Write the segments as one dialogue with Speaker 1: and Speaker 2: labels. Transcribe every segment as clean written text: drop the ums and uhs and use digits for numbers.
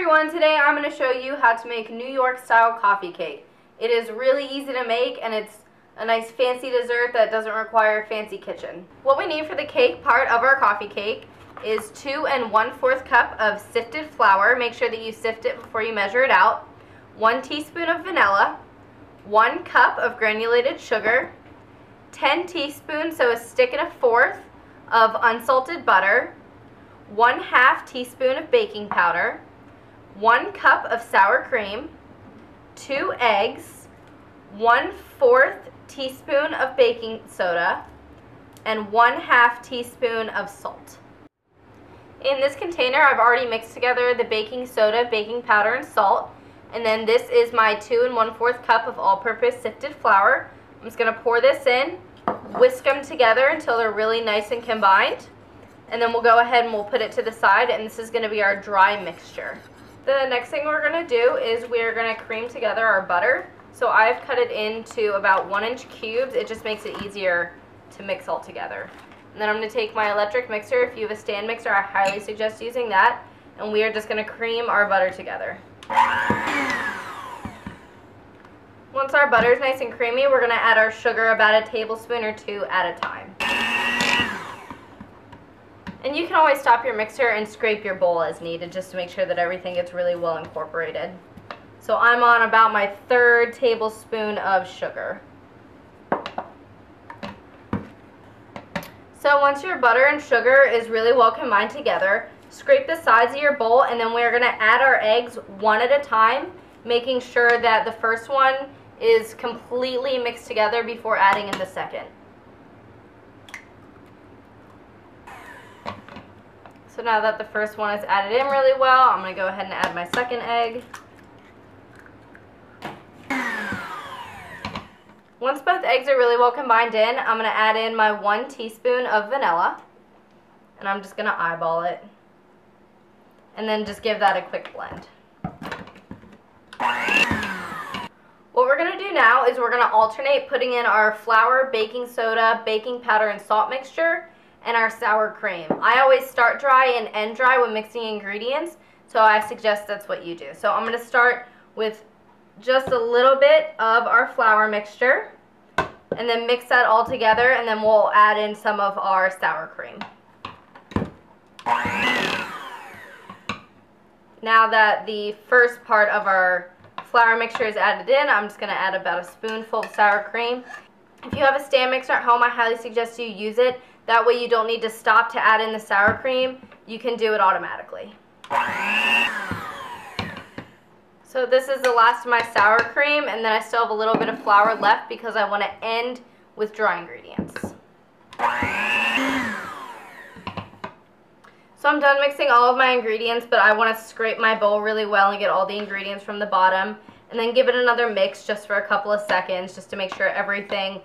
Speaker 1: everyone, today I'm going to show you how to make New York style coffee cake. It is really easy to make and it's a nice fancy dessert that doesn't require a fancy kitchen. What we need for the cake part of our coffee cake is 2 1/4 cup of sifted flour. Make sure that you sift it before you measure it out. 1 teaspoon of vanilla, 1 cup of granulated sugar, 10 teaspoons, so a stick and a fourth, of unsalted butter, 1/2 teaspoon of baking powder, 1 cup of sour cream, 2 eggs, 1/4 teaspoon of baking soda, and 1/2 teaspoon of salt. In this container, I've already mixed together the baking soda, baking powder, and salt. And then this is my 2 1/4 cup of all-purpose sifted flour. I'm just going to pour this in, whisk them together until they're really nice and combined. And then we'll go ahead and we'll put it to the side, and this is going to be our dry mixture. The next thing we're going to do is we're going to cream together our butter. So I've cut it into about 1-inch cubes. It just makes it easier to mix all together. And then I'm going to take my electric mixer. If you have a stand mixer, I highly suggest using that. And we are just going to cream our butter together. Once our butter is nice and creamy, we're going to add our sugar about a tablespoon or 2 at a time. And you can always stop your mixer and scrape your bowl as needed, just to make sure that everything gets really well incorporated. So I'm on about my 3rd tablespoon of sugar. So once your butter and sugar is really well combined together, scrape the sides of your bowl, and then we're going to add our eggs one at a time, making sure that the first one is completely mixed together before adding in the second. So now that the first one is added in really well, I'm going to go ahead and add my second egg. Once both eggs are really well combined in, I'm going to add in my 1 teaspoon of vanilla. And I'm just going to eyeball it. And then just give that a quick blend. What we're going to do now is we're going to alternate putting in our flour, baking soda, baking powder, and salt mixture, and our sour cream. I always start dry and end dry when mixing ingredients, so I suggest that's what you do. So I'm going to start with just a little bit of our flour mixture, and then mix that all together, and then we'll add in some of our sour cream. Now that the first part of our flour mixture is added in, I'm just going to add about a spoonful of sour cream. If you have a stand mixer at home, I highly suggest you use it. That way you don't need to stop to add in the sour cream. You can do it automatically. So this is the last of my sour cream, and then I still have a little bit of flour left because I want to end with dry ingredients. So I'm done mixing all of my ingredients, but I want to scrape my bowl really well and get all the ingredients from the bottom, and then give it another mix just for a couple of seconds just to make sure everything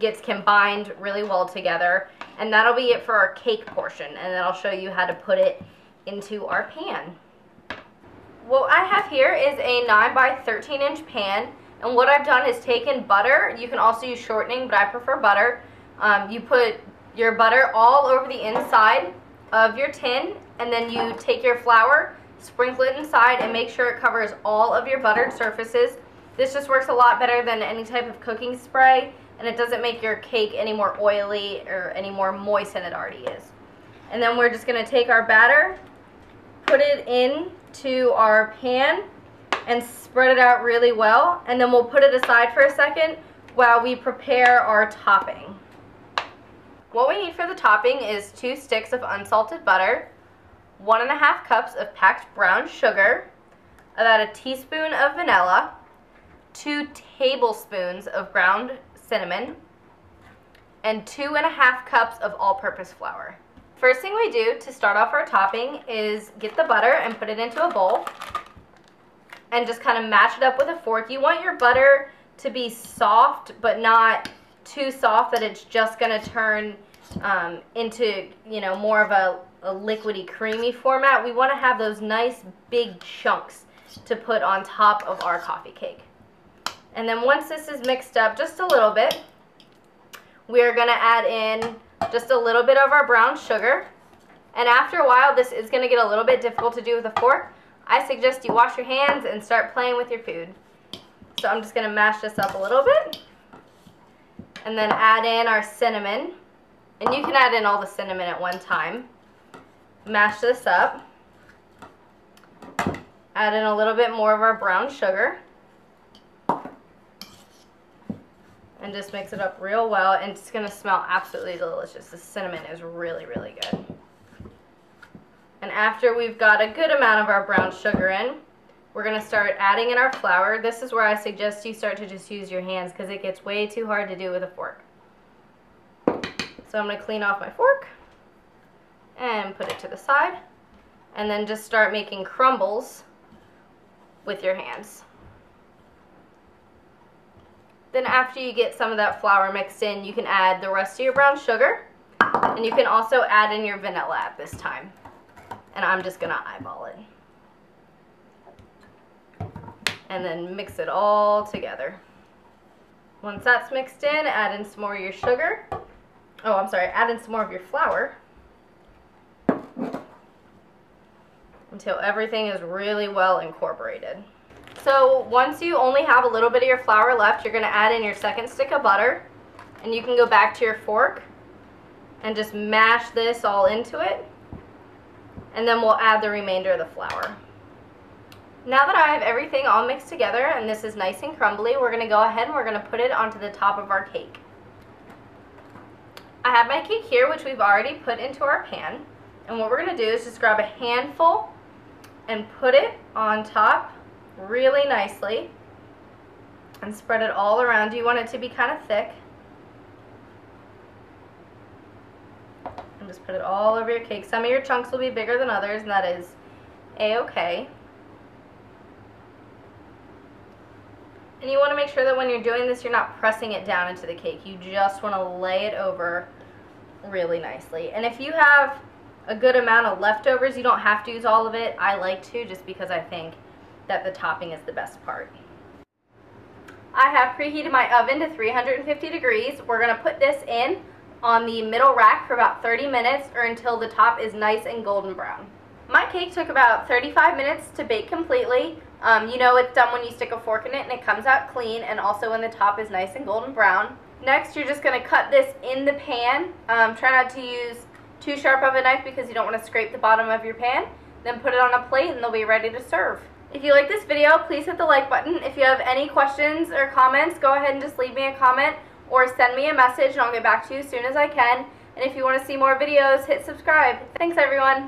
Speaker 1: gets combined really well together. And that'll be it for our cake portion, and then I'll show you how to put it into our pan. What I have here is a 9 by 13-inch pan, and what I've done is taken butter. You can also use shortening, but I prefer butter. You put your butter all over the inside of your tin, and then you take your flour, sprinkle it inside, and make sure it covers all of your buttered surfaces. This just works a lot better than any type of cooking spray, and it doesn't make your cake any more oily or any more moist than it already is. And then we're just going to take our batter, put it into our pan, and spread it out really well, and then we'll put it aside for a second while we prepare our topping. What we need for the topping is 2 sticks of unsalted butter, 1.5 cups of packed brown sugar, about a teaspoon of vanilla, 2 tablespoons of ground cinnamon, and 2.5 cups of all-purpose flour. First thing we do to start off our topping is get the butter and put it into a bowl and just kind of mash it up with a fork. You want your butter to be soft, but not too soft that it's just going to turn into, you know, more of a liquidy, creamy format. We want to have those nice big chunks to put on top of our coffee cake. And then once this is mixed up just a little bit, we're going to add in just a little bit of our brown sugar. And after a while, this is going to get a little bit difficult to do with a fork. I suggest you wash your hands and start playing with your food. So I'm just going to mash this up a little bit. And then add in our cinnamon. And you can add in all the cinnamon at one time. Mash this up. Add in a little bit more of our brown sugar. And just mix it up real well, and it's going to smell absolutely delicious. The cinnamon is really, really good. And after we've got a good amount of our brown sugar in, we're going to start adding in our flour. This is where I suggest you start to just use your hands because it gets way too hard to do with a fork. So I'm going to clean off my fork and put it to the side. And then just start making crumbles with your hands. Then after you get some of that flour mixed in, you can add the rest of your brown sugar. And you can also add in your vanilla at this time. And I'm just going to eyeball it. And then mix it all together. Once that's mixed in, add in some more of your sugar. Oh, I'm sorry, add in some more of your flour. Until everything is really well incorporated. So once you only have a little bit of your flour left, you're going to add in your second stick of butter. And you can go back to your fork and just mash this all into it. And then we'll add the remainder of the flour. Now that I have everything all mixed together and this is nice and crumbly, we're going to go ahead and we're going to put it onto the top of our cake. I have my cake here, which we've already put into our pan. And what we're going to do is just grab a handful and put it on top really nicely and spread it all around. You want it to be kind of thick. And just put it all over your cake. Some of your chunks will be bigger than others, and that is a-okay. And you want to make sure that when you're doing this, you're not pressing it down into the cake. You just want to lay it over really nicely. And if you have a good amount of leftovers, you don't have to use all of it. I like to, just because I think that the topping is the best part. I have preheated my oven to 350 degrees. We're going to put this in on the middle rack for about 30 minutes or until the top is nice and golden brown. My cake took about 35 minutes to bake completely. You know it's done when you stick a fork in it and it comes out clean, and also when the top is nice and golden brown. Next, you're just going to cut this in the pan. Try not to use too sharp of a knife because you don't want to scrape the bottom of your pan. Then put it on a plate and they'll be ready to serve. If you like this video, please hit the like button. If you have any questions or comments, go ahead and just leave me a comment or send me a message and I'll get back to you as soon as I can. And if you want to see more videos, hit subscribe. Thanks everyone.